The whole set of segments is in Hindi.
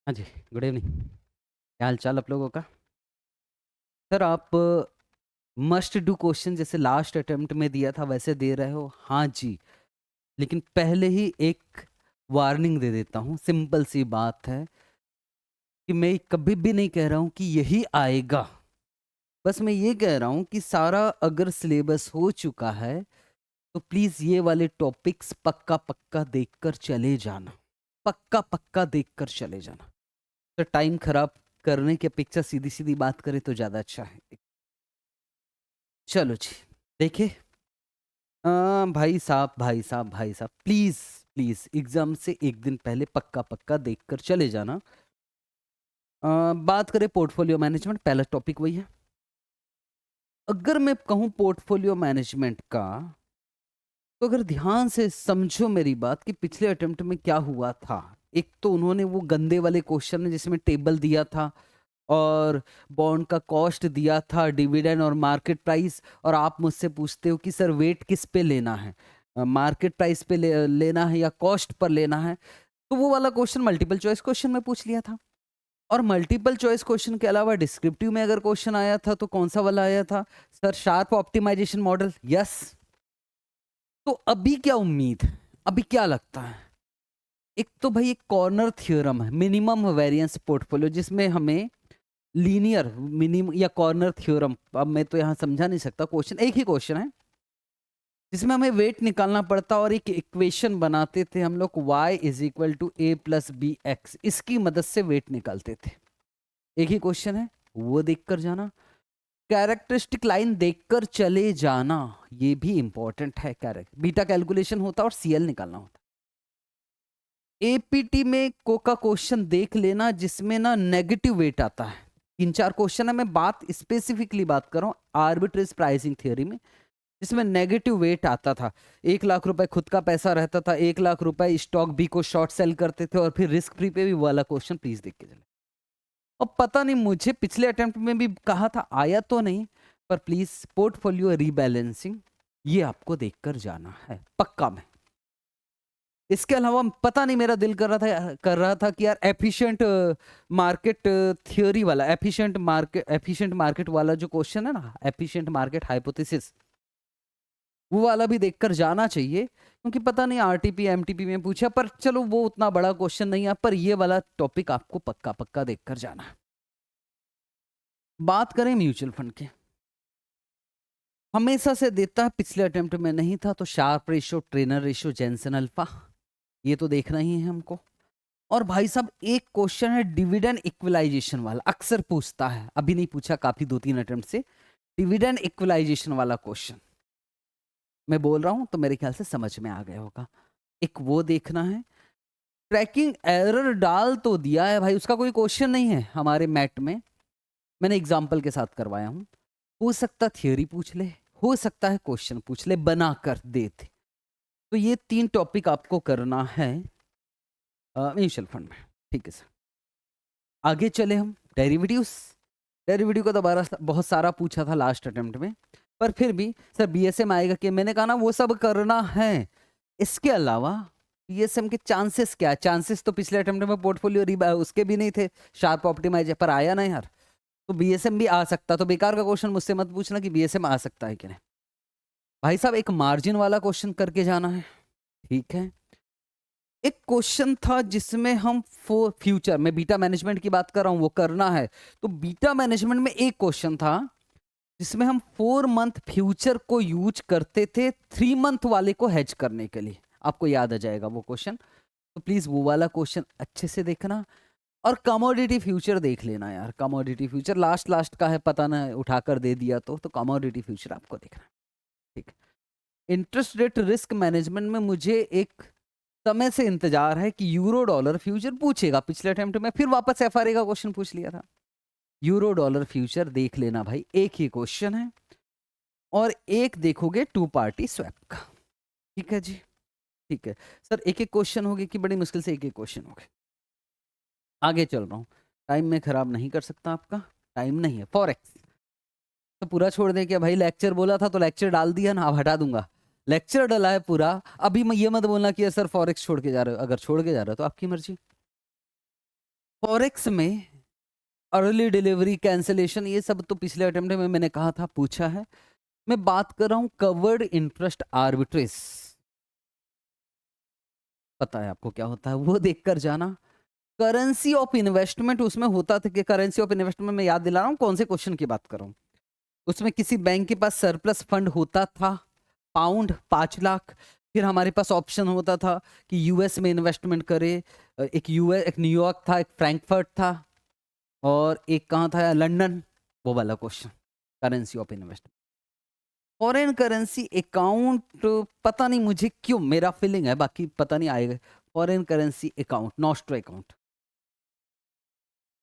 हाँ जी, गुड इवनिंग। क्या हाल-चाल आप लोगों का? सर आप मस्ट डू क्वेश्चन जैसे लास्ट अटेम्प्ट में दिया था वैसे दे रहे हो? हाँ जी, लेकिन पहले ही एक वार्निंग दे देता हूँ, सिंपल सी बात है कि मैं कभी भी नहीं कह रहा हूँ कि यही आएगा। बस मैं ये कह रहा हूँ कि सारा अगर सिलेबस हो चुका है, तो प्लीज़ ये वाले टॉपिक्स पक्का-पक्का देखकर चले जाना। पक्का-पक्का देखकर चले जाना। तो टाइम खराब करने की अपेक्षा सीधी-सीधी बात करें तो ज़्यादा अच्छा है। चलो जी, देखिए भाई साहब प्लीज़, प्लीज़ एग्ज़ाम से 1 दिन पहले पक्का-पक्का देखकर चले जाना। बात करें पोर्टफोलियो मैनेजमेंट पहला टॉपिक वही है। अगर मैं कहूँ पोर्टफोलियो मैनेजमेंट का, तो अगर ध्यान से समझो मेरी बात कि पिछले अटेम्प्ट में क्या हुआ था। एक तो उन्होंने वो गंदे वाले क्वेश्चन है जिसमें टेबल दिया था और बॉन्ड का कॉस्ट दिया था, डिविडेंड और मार्केट प्राइस, और आप मुझसे पूछते हो कि सर वेट किस पे लेना है? मार्केट प्राइस पे लेना है या कॉस्ट पर लेना है? तो वो वाला क्वेश्चन मल्टीपल चॉइस क्वेश्चन में पूछ लिया था। और मल्टीपल चॉइस क्वेश्चन के अलावा डिस्क्रिप्टिव में अगर क्वेश्चन आया था तो कौन सा वाला आया था? Sir Sharpe optimization model, yes. तो अभी क्या उम्मीद है? अभी क्या लगता है? एक तो भाई एक कॉर्नर थ्योरम है, मिनिमम वेरिएंस पोर्टफोलियो, जिसमें हमें लीनियर मिनिमम या कॉर्नर थ्योरम, अब मैं तो यहाँ समझा नहीं सकता, क्वेश्चन एक ही क्वेश्चन है जिसमें हमें वेट निकालना पड़ता और एक इक्वेशन बनाते थे हम लोग, y is equal to a plus b x, इसकी मदद से वेट निकालते थे। एक ही क्वेश्चन है, वो देखकर जाना। कैरेक्टरिस्टिक लाइन देखकर चले जाना, ये भी इंपॉर्टेंट है। कैरेक्ट बीटा कैलकुलेशन होता है और सीएल निकालना होता है। एपीटी में का क्वेश्चन देख लेना जिसमें ना नेगेटिव वेट आता है। 3-4 क्वेश्चन है, मैं बात स्पेसिफिकली बात कर रहा हूँ आर्बिट्रेज प्राइसिंग थ्योरी में, जिसमें नेगेटिव वेट आता था। 1 लाख रुपए खुद का पैसा रहता था, 1 लाख रुपए स्टॉक बी को शॉर्ट सेल करते थे, और फिर रिस्क फ्री पे भी वाला क्वेश्चन प्लीज देख के चले। और पता नहीं, मुझे पिछले अटेम्प्ट में भी कहा था, आया तो नहीं, पर प्लीज पोर्टफोलियो रीबैलेंसिंग ये आपको देखकर जाना है पक्का में। इसके अलावा पता नहीं, मेरा दिल कर रहा था कि यार एफिशिएंट मार्केट थ्योरी वाला, एफिशिएंट मार्केट वाला जो क्वेश्चन है ना, एफिशिएंट मार्केट हाइपोथेसिस, वो वाला भी देखकर जाना चाहिए, क्योंकि पता नहीं आरटीपी एमटीपी में पूछा, पर चलो वो उतना बड़ा क्वेश्चन नहीं है, पर ये वाला टॉपिक आपको पक्का पक्का देखकर जाना है। बात करें म्यूचुअल फंड की, हमेशा से देता है, पिछले अटेम्प्ट में नहीं था तो Sharpe ratio, Treynor ratio, Jensen alpha, ये तो देखना ही है हमको। और भाई साहब एक क्वेश्चन है डिविडेंड इक्वलाइजेशन वाला, अक्सर पूछता है, अभी नहीं पूछा, काफी 2-3 अटेम्प्ट से डिविडेंड इक्वलाइजेशन वाला क्वेश्चन मैं बोल रहा हूं तो मेरे ख्याल से समझ में आ गया होगा। एक वो देखना है। ट्रैकिंग एरर डाल तो दिया है भाई, उसका कोई क्वेश्चन नहीं है हमारे मैट में, मैंने एग्जाम्पल के साथ करवाया हूं। हो सकता थियोरी पूछ ले, हो सकता है क्वेश्चन पूछ ले, बना कर देते। तो ये 3 टॉपिक आपको करना है म्यूचुअल फंड में, ठीक है सर। आगे चले हम डेरिवेटिव्स। डेरिवेटिव का दोबारा बहुत सारा पूछा था लास्ट अटेम्प्ट में, पर फिर भी सर बीएसएम आएगा कि, मैंने कहा ना वो सब करना है। इसके अलावा बीएसएम के चांसेस क्या है? चांसेस तो पिछले अटेम्प्ट में पोर्टफोलियो उसके भी नहीं थे, शार्प ऑप्टिमाइजर पर आया ना यार, तो बीएसएम भी आ सकता। तो बेकार का क्वेश्चन मुझसे मत पूछना कि बीएसएम आ सकता है कि नहीं। भाई साहब एक मार्जिन वाला क्वेश्चन करके जाना है, ठीक है। एक क्वेश्चन था जिसमें हम फ्यूचर में बीटा मैनेजमेंट की बात कर रहा हूं, वो करना है। तो बीटा मैनेजमेंट में एक क्वेश्चन था जिसमें हम 4 मंथ फ्यूचर को यूज करते थे 3 मंथ वाले को हेज करने के लिए, आपको याद आ जाएगा वो क्वेश्चन। तो प्लीज वो वाला क्वेश्चन अच्छे से देखना। और कमोडिटी फ्यूचर देख लेना यार, कमोडिटी फ्यूचर लास्ट लास्ट का है, पता ना उठाकर दे दिया तो कमोडिटी फ्यूचर आपको देखना है, ठीक। इंटरेस्ट रेट रिस्क मैनेजमेंट में मुझे एक समय से इंतजार है कि यूरो डॉलर फ्यूचर पूछेगा, पिछले अटेम्प्ट में फिर वापस एफआरए का क्वेश्चन पूछ लिया था। यूरो डॉलर फ्यूचर देख लेना भाई, एक ही क्वेश्चन है, और एक देखोगे 2 पार्टी स्वैप का, ठीक है जी, ठीक है सर। एक एक क्वेश्चन हो गए कि बड़ी मुश्किल से एक एक क्वेश्चन हो गए। आगे चल रहा हूँ, टाइम में खराब नहीं कर सकता आपका, टाइम नहीं है। फॉरेक्स तो पूरा छोड़ दे क्या भाई, लेक्चर बोला था तो लेक्चर डाल दिया ना, अब हटा दूंगा। लेक्चर डला है पूरा, अभी मैं ये मत बोलना कि सर फॉरेक्स छोड़ के जा रहे हो, अगर छोड़ के जा रहे हो तो आपकी मर्जी। फॉरेक्स में अर्ली डिलीवरी कैंसिलेशन ये सब तो पिछले अटेम्प्ट में मैंने कहा था, पूछा है। मैं बात कर रहा हूं कवर्ड इंटरेस्ट आर्बिट्रेज, पता है आपको क्या होता है, वो देखकर जाना। करेंसी ऑफ इन्वेस्टमेंट उसमें होता था कि करेंसी ऑफ इन्वेस्टमेंट में याद दिला रहा हूं कौन से क्वेश्चन की बात कर रहा हूं। उसमें किसी बैंक के पास सरप्लस फंड होता था, पाउंड 5 लाख, फिर हमारे पास ऑप्शन होता था कि यूएस में इन्वेस्टमेंट करे। एक न्यूयॉर्क था, एक फ्रैंकफर्ट था, और एक कहाँ था, लंदन। वो वाला question, currency of investment. Foreign currency account, पता नहीं मुझे क्यों, मेरा फीलिंग है, बाकी पता नहीं आएगा। Foreign currency account, nostro account,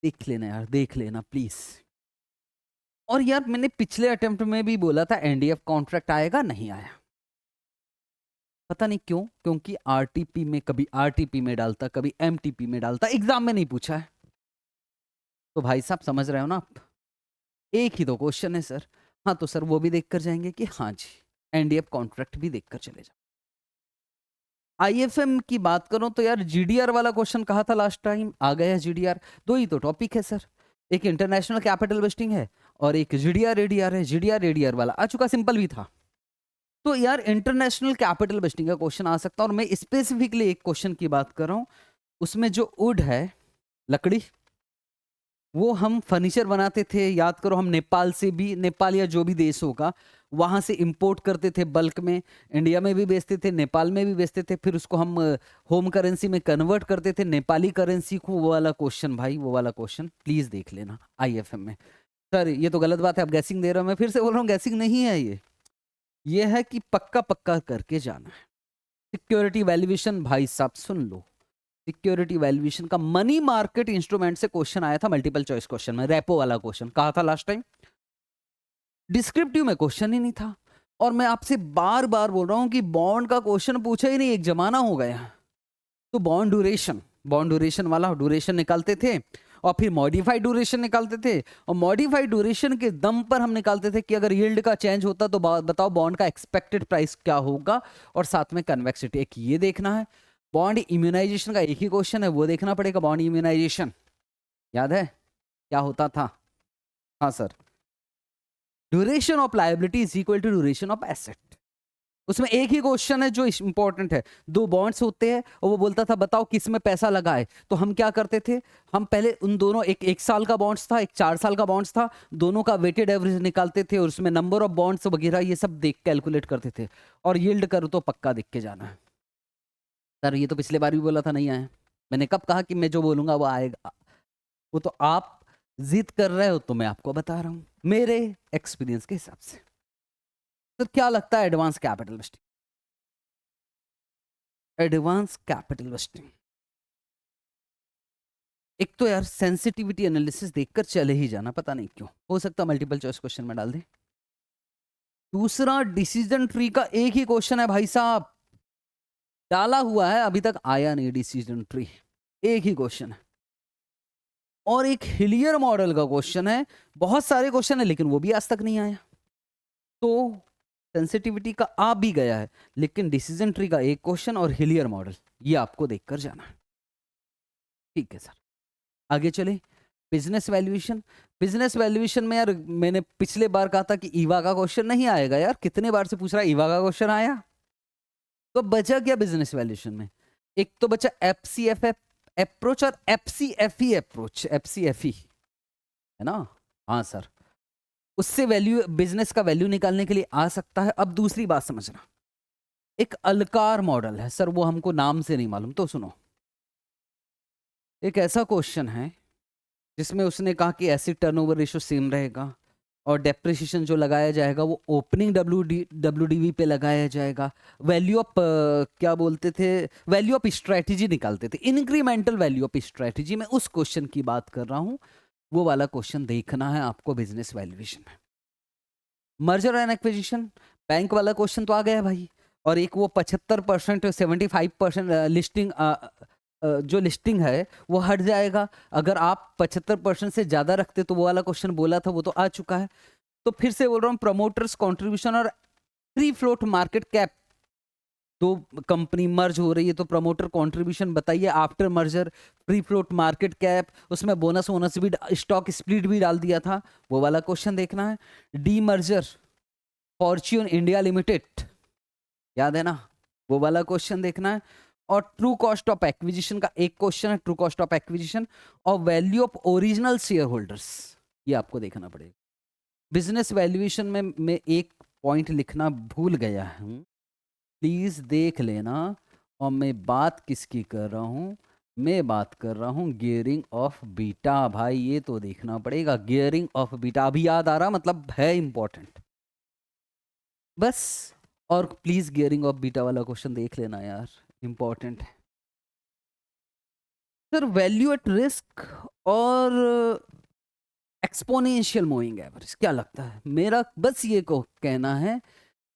देख लेना यार, देख लेना प्लीज। और यार मैंने पिछले अटेम्प्ट में भी बोला था एनडीएफ कॉन्ट्रैक्ट आएगा, नहीं आया, पता नहीं क्यों, क्योंकि आरटीपी में, कभी आरटीपी में डालता, कभी एमटीपी में डालता, एग्जाम में नहीं पूछा है। तो भाई साहब समझ रहे हो ना आप, एक ही तो क्वेश्चन है सर। हाँ तो सर वो भी देख कर जाएंगे कि हाँ जी एनडीएफ कॉन्ट्रैक्ट भी देख कर चले जाओ। आईएफएम की बात करो तो यार जीडीआर वाला क्वेश्चन कहा था लास्ट टाइम, आ गया जीडीआर। दो ही तो टॉपिक है सर, एक इंटरनेशनल कैपिटल लिस्टिंग है और एक जीडीआर एडीआर है। जीडीआर एडीआर वाला आ चुका, सिंपल भी था। तो यार इंटरनेशनल कैपिटल लिस्टिंग का क्वेश्चन आ सकता है, और मैं स्पेसिफिकली एक क्वेश्चन की बात कर रहा हूँ। उसमें जो वुड है, लकड़ी, वो हम फर्नीचर बनाते थे, याद करो, हम नेपाल से भी, नेपाल या जो भी देश होगा वहां से इंपोर्ट करते थे बल्क में, इंडिया में भी बेचते थे, नेपाल में भी बेचते थे, फिर उसको हम होम करेंसी में कन्वर्ट करते थे, नेपाली करेंसी को। वो वाला क्वेश्चन भाई, वो वाला क्वेश्चन प्लीज देख लेना आईएफएम में। सर ये तो गलत बात है, आप गैसिंग दे रहे हो, मैं फिर से बोल रहा हूँ गैसिंग नहीं है ये है कि पक्का पक्का करके जाना है। सिक्योरिटी वैल्यूएशन, भाई साहब सुन लो, सिक्योरिटी वैल्यूएशन का मनी मार्केट इंस्ट्रूमेंट से क्वेश्चन आया था, मल्टीपल चॉइस क्वेश्चन में, रेपो वाला क्वेश्चन कहा था लास्ट टाइम। डिस्क्रिप्टिव में क्वेश्चन ही नहीं था, और मैं आपसे बार बार बोल रहा हूं कि बॉन्ड का क्वेश्चन पूछा ही नहीं, एक जमाना हो गया। तो बॉन्ड ड्यूरेशन वाला ड्यूरेशन निकालते थे, और फिर मॉडिफाइड ड्यूरेशन निकालते थे, और मॉडिफाइड ड्यूरेशन के दम पर हम निकालते थे कि अगर यील्ड का चेंज होता तो बताओ बॉन्ड का एक्सपेक्टेड प्राइस क्या होगा, और साथ में कन्वेक्सिटी, एक ये देखना है। बॉन्ड इम्यूनाइजेशन का एक ही क्वेश्चन है, वो देखना पड़ेगा। बॉन्ड इम्यूनाइजेशन याद है क्या होता था? हाँ sir, duration of liability is equal to duration of asset. उसमें एक ही क्वेश्चन है जो इंपॉर्टेंट है, दो बॉन्ड्स होते हैं, और वो बोलता था बताओ किस में पैसा लगा है। तो हम क्या करते थे, हम पहले उन दोनों, एक साल का बॉन्ड्स था, एक 4 साल का बॉन्ड्स था, दोनों का वेटेड एवरेज निकालते थे, और उसमें नंबर ऑफ बॉन्ड्स वगैरह ये सब देख कैलकुलेट करते थे, और यील्ड करो तो पक्का देख के जाना है। सर ये तो पिछले बार भी बोला था, नहीं आया। मैंने कब कहा कि मैं जो बोलूंगा वो आएगा? वो तो आप जिद कर रहे हो, तो मैं आपको बता रहा हूं मेरे एक्सपीरियंस के हिसाब से। तो क्या लगता है advance capital investing? Advance capital investing, एक तो यार सेंसिटिविटी एनालिसिस देखकर चले ही जाना, पता नहीं क्यों, हो सकता मल्टीपल चॉइस क्वेश्चन में डाल दे। दूसरा, डिसीजन ट्री का एक ही क्वेश्चन है भाई साहब, डाला हुआ है, अभी तक आया नहीं डिसीजन ट्री, एक ही क्वेश्चन है। और एक हिलियर मॉडल का क्वेश्चन है, बहुत सारे क्वेश्चन है लेकिन वो भी आज तक नहीं आया। तो सेंसिटिविटी का आ भी गया है, लेकिन डिसीजन ट्री का एक क्वेश्चन और हिलियर मॉडल, ये आपको देखकर जाना है। ठीक है सर, आगे चले। बिजनेस वैल्यूएशन, बिजनेस वैल्यूएशन में यार मैंने पिछले बार कहा था कि ईवा का क्वेश्चन नहीं आएगा, यार कितने बार से पूछ रहा है, ईवा का क्वेश्चन आया। तो बचा क्या बिजनेस वैल्यूएशन में? एक तो बचा एफसीएफ अप्रोच और एफसीएफई अप्रोच, एफसीएफई है ना? हाँ सर, उससे वैल्यू, बिजनेस का वैल्यू निकालने के लिए आ सकता है। अब दूसरी बात समझना, एक अलकार मॉडल है सर, वो हमको नाम से नहीं मालूम, तो सुनो। एक ऐसा क्वेश्चन है जिसमें उसने कहा कि एसिड टर्नओवर रेशियो सेम रहेगा, और डेप्रिसिएशन जो लगाया जाएगा वो ओपनिंग डब्ल्यूडीवी पे लगाया जाएगा। वैल्यू ऑफ क्या बोलते थे, वैल्यू ऑफ स्ट्रेटजी निकालते थे, इंक्रीमेंटल वैल्यू ऑफ स्ट्रेटजी। में उस क्वेश्चन की बात कर रहा हूं, वो वाला क्वेश्चन देखना है आपको बिजनेस वैल्यूएशन में। मर्जर एंड एक्विजिशन, बैंक वाला क्वेश्चन तो आ गया भाई, और एक वो 75% 75% लिस्टिंग, जो लिस्टिंग है वो हट जाएगा, अगर आप 75% से ज्यादा रखते तो वो वाला क्वेश्चन बोला था, वो तो आ चुका है। तो फिर से बोल रहा हूँ, प्रमोटर्स कॉन्ट्रीब्यूशन और फ्री फ्लोट मार्केट कैप दो कंपनी मर्ज हो रही है तो प्रमोटर कंट्रीब्यूशन बताइए, after merger, free float, market cap, उसमें बोनस वोनस भी, स्टॉक स्प्लिट भी डाल दिया था, वो वाला क्वेश्चन देखना है। D merger, Fortune India limited, याद है ना, वो वाला क्वेश्चन देखना है। और ट्रू कॉस्ट ऑफ एक्विजिशन का एक क्वेश्चन है, ट्रू कॉस्ट ऑफ एक्विजिशन, और value of original share holders, ये आपको देखना पड़ेगा। बिजनेस वैल्यूएशन में मैं एक पॉइंट लिखना भूल गया हूं, प्लीज देख लेना। और मैं बात किसकी कर रहा हूं, मैं बात कर रहा हूं गियरिंग ऑफ बीटा। भाई ये तो देखना पड़ेगा, गियरिंग ऑफ बीटा अभी याद आ रहा, मतलब है इंपॉर्टेंट बस। और प्लीज गियरिंग ऑफ बीटा वाला क्वेश्चन देख लेना यार, इंपॉर्टेंट है सर। वैल्यू एट रिस्क और एक्सपोनेंशियल मूविंग एवरेज, क्या लगता है? मेरा बस ये को कहना है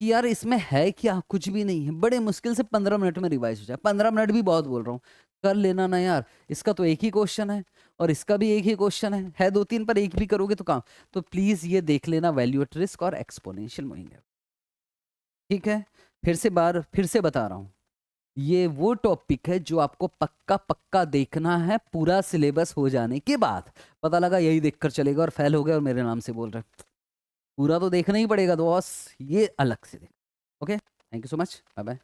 कि यार इसमें है क्या, कुछ भी नहीं है, बड़े मुश्किल से 15 मिनट में रिवाइज हो जाए। 15 मिनट भी बहुत बोल रहा हूँ, कर लेना ना यार। इसका तो एक ही क्वेश्चन है और इसका भी एक ही क्वेश्चन है दो तीन पर एक भी करोगे तो काम। तो प्लीज ये देख लेना, वैल्यू एट रिस्क और एक्सपोनेंशियल मूविंग एवरेज, ठीक है। फिर से बता रहा हूँ, ये वो टॉपिक है जो आपको पक्का पक्का देखना है पूरा सिलेबस हो जाने के बाद। पता लगा यही देखकर चलेगा और फेल हो गया और मेरे नाम से बोल रहे, पूरा तो देखना ही पड़ेगा दोस्त, ये अलग से देख। Okay, thank you so much, bye bye.